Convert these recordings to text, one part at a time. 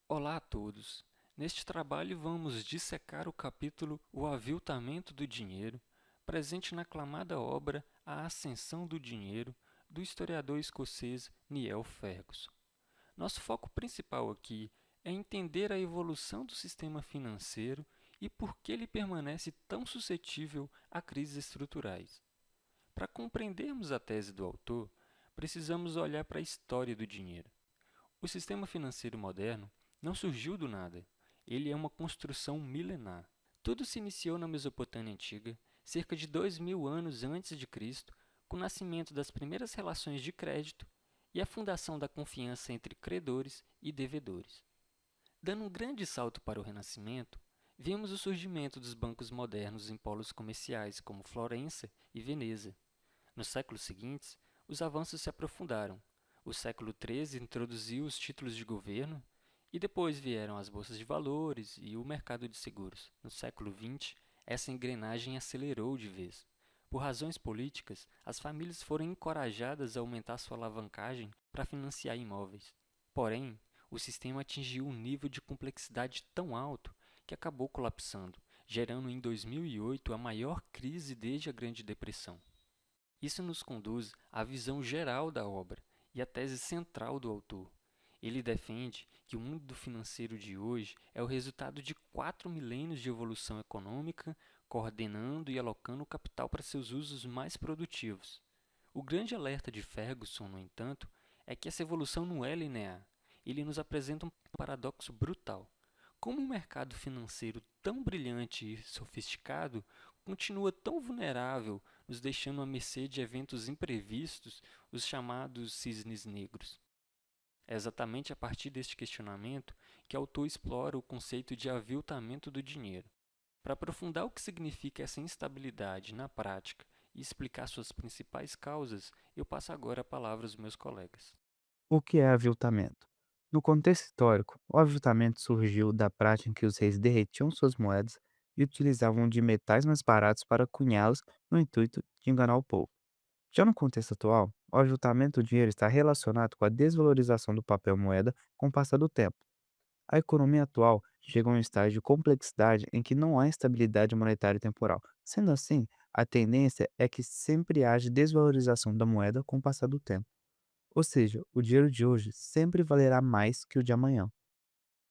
Olá a todos! Neste trabalho vamos dissecar o capítulo O Aviltamento do Dinheiro, presente na aclamada obra A Ascensão do Dinheiro, do historiador escocês Niall Ferguson. Nosso foco principal aqui é entender a evolução do sistema financeiro e por que ele permanece tão suscetível a crises estruturais. Para compreendermos a tese do autor, precisamos olhar para a história do dinheiro. O sistema financeiro moderno não surgiu do nada. Ele é uma construção milenar. Tudo se iniciou na Mesopotâmia Antiga, cerca de 2000 anos antes de Cristo, com o nascimento das primeiras relações de crédito e a fundação da confiança entre credores e devedores. Dando um grande salto para o Renascimento, vimos o surgimento dos bancos modernos em polos comerciais como Florença e Veneza. Nos séculos seguintes, os avanços se aprofundaram. O século XIII introduziu os títulos de governo e depois vieram as bolsas de valores e o mercado de seguros. No século XX, essa engrenagem acelerou de vez. Por razões políticas, as famílias foram encorajadas a aumentar sua alavancagem para financiar imóveis. Porém, o sistema atingiu um nível de complexidade tão alto que acabou colapsando, gerando em 2008 a maior crise desde a Grande Depressão. Isso nos conduz à visão geral da obra e à tese central do autor. Ele defende que o mundo financeiro de hoje é o resultado de 4 milênios de evolução econômica, coordenando e alocando o capital para seus usos mais produtivos. O grande alerta de Ferguson, no entanto, é que essa evolução não é linear. Ele nos apresenta um paradoxo brutal. Como um mercado financeiro tão brilhante e sofisticado continua tão vulnerável, nos deixando à mercê de eventos imprevistos, os chamados cisnes negros? É exatamente a partir deste questionamento que o autor explora o conceito de aviltamento do dinheiro. Para aprofundar o que significa essa instabilidade na prática e explicar suas principais causas, eu passo agora a palavra aos meus colegas. O que é aviltamento? No contexto histórico, o aviltamento surgiu da prática em que os reis derretiam suas moedas e utilizavam de metais mais baratos para cunhá-los no intuito de enganar o povo. Já no contexto atual, o aviltamento do dinheiro está relacionado com a desvalorização do papel moeda com o passar do tempo. A economia atual chega a um estágio de complexidade em que não há estabilidade monetária temporal. Sendo assim, a tendência é que sempre haja desvalorização da moeda com o passar do tempo. Ou seja, o dinheiro de hoje sempre valerá mais que o de amanhã.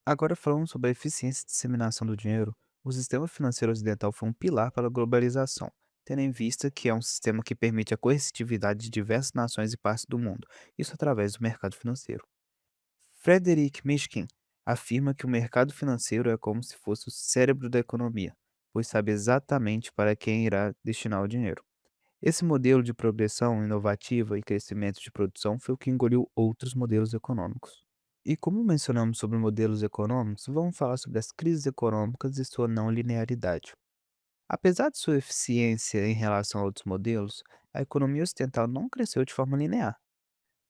Agora, falando sobre a eficiência e disseminação do dinheiro, o sistema financeiro ocidental foi um pilar para a globalização, tendo em vista que é um sistema que permite a coercitividade de diversas nações e partes do mundo, isso através do mercado financeiro. Frederick Mishkin afirma que o mercado financeiro é como se fosse o cérebro da economia, pois sabe exatamente para quem irá destinar o dinheiro. Esse modelo de progressão inovativa e crescimento de produção foi o que engoliu outros modelos econômicos. E como mencionamos sobre modelos econômicos, vamos falar sobre as crises econômicas e sua não linearidade. Apesar de sua eficiência em relação a outros modelos, a economia ocidental não cresceu de forma linear.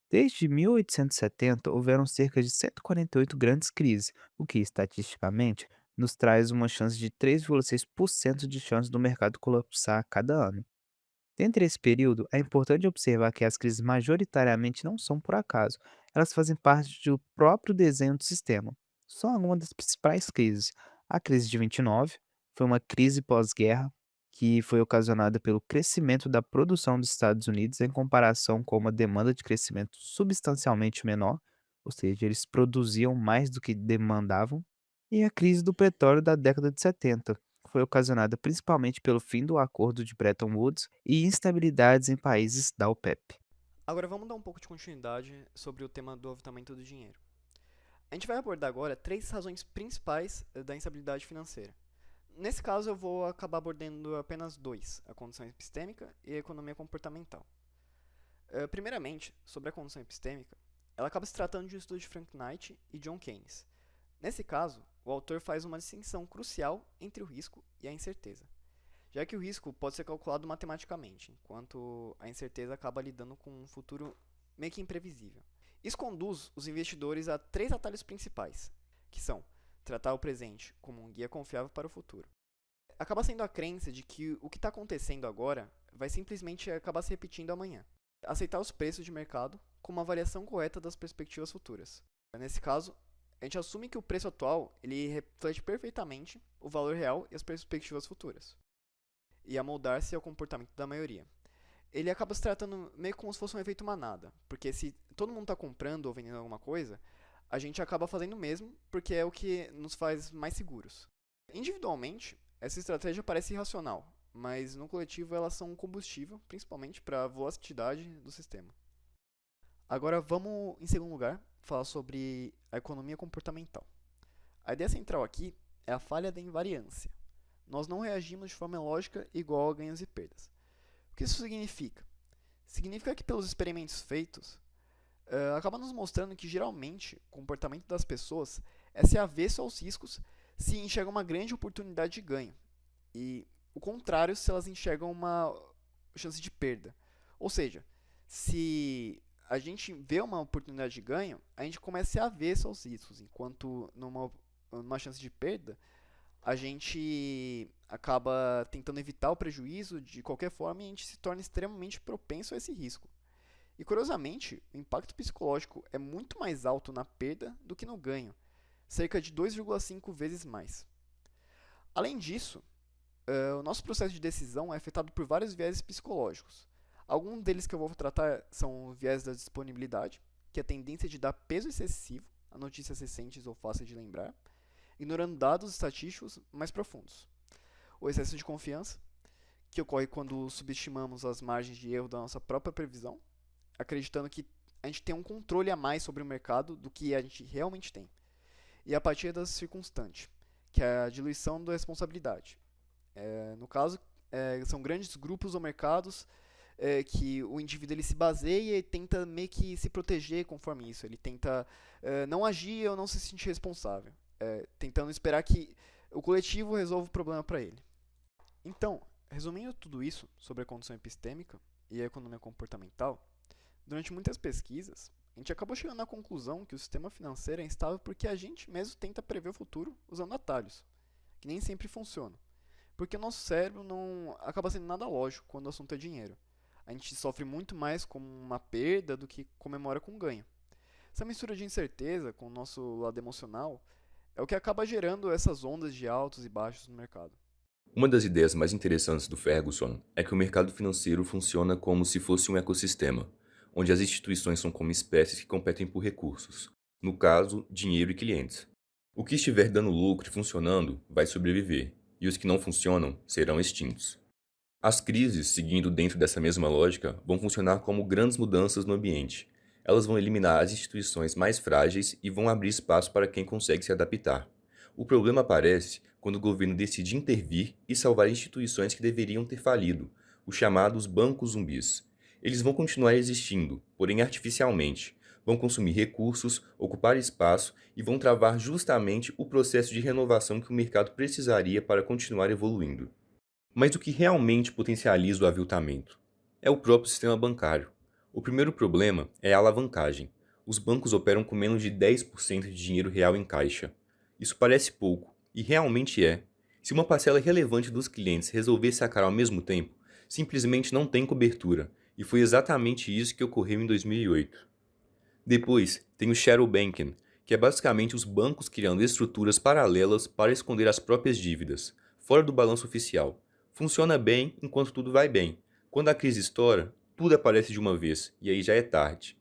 Desde 1870, houveram cerca de 148 grandes crises, o que, estatisticamente, nos traz uma chance de 3,6% de chance do mercado colapsar a cada ano. Dentre esse período, é importante observar que as crises majoritariamente não são por acaso, elas fazem parte do próprio desenho do sistema. Só algumas das principais crises. A crise de 29 foi uma crise pós-guerra que foi ocasionada pelo crescimento da produção dos Estados Unidos em comparação com uma demanda de crescimento substancialmente menor, ou seja, eles produziam mais do que demandavam, e a crise do petróleo da década de 70 foi ocasionada principalmente pelo fim do Acordo de Bretton Woods e instabilidades em países da OPEP. Agora vamos dar um pouco de continuidade sobre o tema do aviltamento do dinheiro. A gente vai abordar agora três razões principais da instabilidade financeira. Nesse caso, eu vou acabar abordando apenas dois: a condição epistêmica e a economia comportamental. Primeiramente, sobre a condição epistêmica, ela acaba se tratando de um estudo de Frank Knight e John Keynes. Nesse caso, o autor faz uma distinção crucial entre o risco e a incerteza, já que o risco pode ser calculado matematicamente, enquanto a incerteza acaba lidando com um futuro meio que imprevisível. Isso conduz os investidores a três atalhos principais, que são tratar o presente como um guia confiável para o futuro. Acaba sendo a crença de que o que está acontecendo agora vai simplesmente acabar se repetindo amanhã. Aceitar os preços de mercado com uma avaliação correta das perspectivas futuras. Nesse caso, A gente assume que o preço atual ele reflete perfeitamente o valor real e as perspectivas futuras, e a moldar-se ao comportamento da maioria. Ele acaba se tratando meio como se fosse um efeito manada, porque se todo mundo está comprando ou vendendo alguma coisa, a gente acaba fazendo o mesmo, porque é o que nos faz mais seguros. Individualmente, essa estratégia parece irracional, mas no coletivo elas são um combustível, principalmente para a volatilidade do sistema. Agora vamos, em segundo lugar, falar sobre a economia comportamental. A ideia central aqui é a falha da invariância. Nós não reagimos de forma lógica igual a ganhos e perdas. O que isso significa? Significa que pelos experimentos feitos, acaba nos mostrando que geralmente o comportamento das pessoas é ser avesso aos riscos se enxergam uma grande oportunidade de ganho, e o contrário se elas enxergam uma chance de perda. Ou seja, se a gente vê uma oportunidade de ganho, a gente começa a ser avesso aos riscos, enquanto numa chance de perda, a gente acaba tentando evitar o prejuízo de qualquer forma e a gente se torna extremamente propenso a esse risco. E curiosamente, o impacto psicológico é muito mais alto na perda do que no ganho, cerca de 2,5 vezes mais. Além disso, o nosso processo de decisão é afetado por vários vieses psicológicos. Alguns deles que eu vou tratar são o viés da disponibilidade, que é a tendência de dar peso excessivo a notícias recentes ou fáceis de lembrar, ignorando dados estatísticos mais profundos. O excesso de confiança, que ocorre quando subestimamos as margens de erro da nossa própria previsão, acreditando que a gente tem um controle a mais sobre o mercado do que a gente realmente tem. E a apatia das circunstante, que é a diluição da responsabilidade. No caso, são grandes grupos ou mercados que o indivíduo ele se baseia e tenta meio que se proteger conforme isso. Ele tenta não agir ou não se sentir responsável, tentando esperar que o coletivo resolva o problema para ele. Então, resumindo tudo isso sobre a condição epistêmica e a economia comportamental, durante muitas pesquisas, a gente acabou chegando à conclusão que o sistema financeiro é instável porque a gente mesmo tenta prever o futuro usando atalhos, que nem sempre funcionam. Porque o nosso cérebro não acaba sendo nada lógico quando o assunto é dinheiro. A gente sofre muito mais com uma perda do que comemora com um ganho. Essa mistura de incerteza com o nosso lado emocional é o que acaba gerando essas ondas de altos e baixos no mercado. Uma das ideias mais interessantes do Ferguson é que o mercado financeiro funciona como se fosse um ecossistema, onde as instituições são como espécies que competem por recursos, no caso, dinheiro e clientes. O que estiver dando lucro e funcionando vai sobreviver, e os que não funcionam serão extintos. As crises, seguindo dentro dessa mesma lógica, vão funcionar como grandes mudanças no ambiente. Elas vão eliminar as instituições mais frágeis e vão abrir espaço para quem consegue se adaptar. O problema aparece quando o governo decide intervir e salvar instituições que deveriam ter falido, os chamados bancos zumbis. Eles vão continuar existindo, porém artificialmente, vão consumir recursos, ocupar espaço e vão travar justamente o processo de renovação que o mercado precisaria para continuar evoluindo. Mas o que realmente potencializa o aviltamento? É o próprio sistema bancário. O primeiro problema é a alavancagem. Os bancos operam com menos de 10% de dinheiro real em caixa. Isso parece pouco, e realmente é. Se uma parcela relevante dos clientes resolver sacar ao mesmo tempo, simplesmente não tem cobertura, e foi exatamente isso que ocorreu em 2008. Depois, tem o shadow banking, que é basicamente os bancos criando estruturas paralelas para esconder as próprias dívidas, fora do balanço oficial. Funciona bem enquanto tudo vai bem. Quando a crise estoura, tudo aparece de uma vez, e aí já é tarde.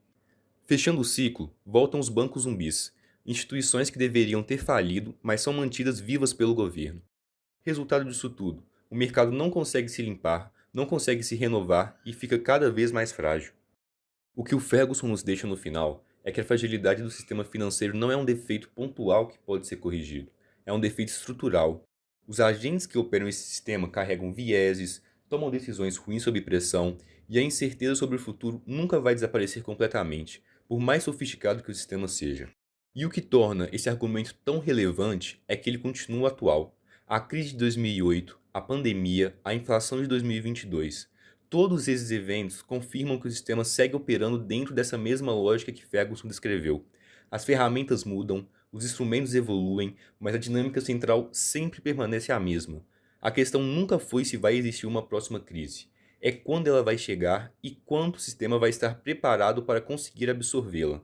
Fechando o ciclo, voltam os bancos zumbis, instituições que deveriam ter falido, mas são mantidas vivas pelo governo. Resultado disso tudo, o mercado não consegue se limpar, não consegue se renovar e fica cada vez mais frágil. O que o Ferguson nos deixa no final é que a fragilidade do sistema financeiro não é um defeito pontual que pode ser corrigido, é um defeito estrutural. Os agentes que operam esse sistema carregam vieses, tomam decisões ruins sob pressão e a incerteza sobre o futuro nunca vai desaparecer completamente, por mais sofisticado que o sistema seja. E o que torna esse argumento tão relevante é que ele continua atual. A crise de 2008, a pandemia, a inflação de 2022, todos esses eventos confirmam que o sistema segue operando dentro dessa mesma lógica que Ferguson descreveu. As ferramentas mudam, os instrumentos evoluem, mas a dinâmica central sempre permanece a mesma. A questão nunca foi se vai existir uma próxima crise, é quando ela vai chegar e quanto o sistema vai estar preparado para conseguir absorvê-la.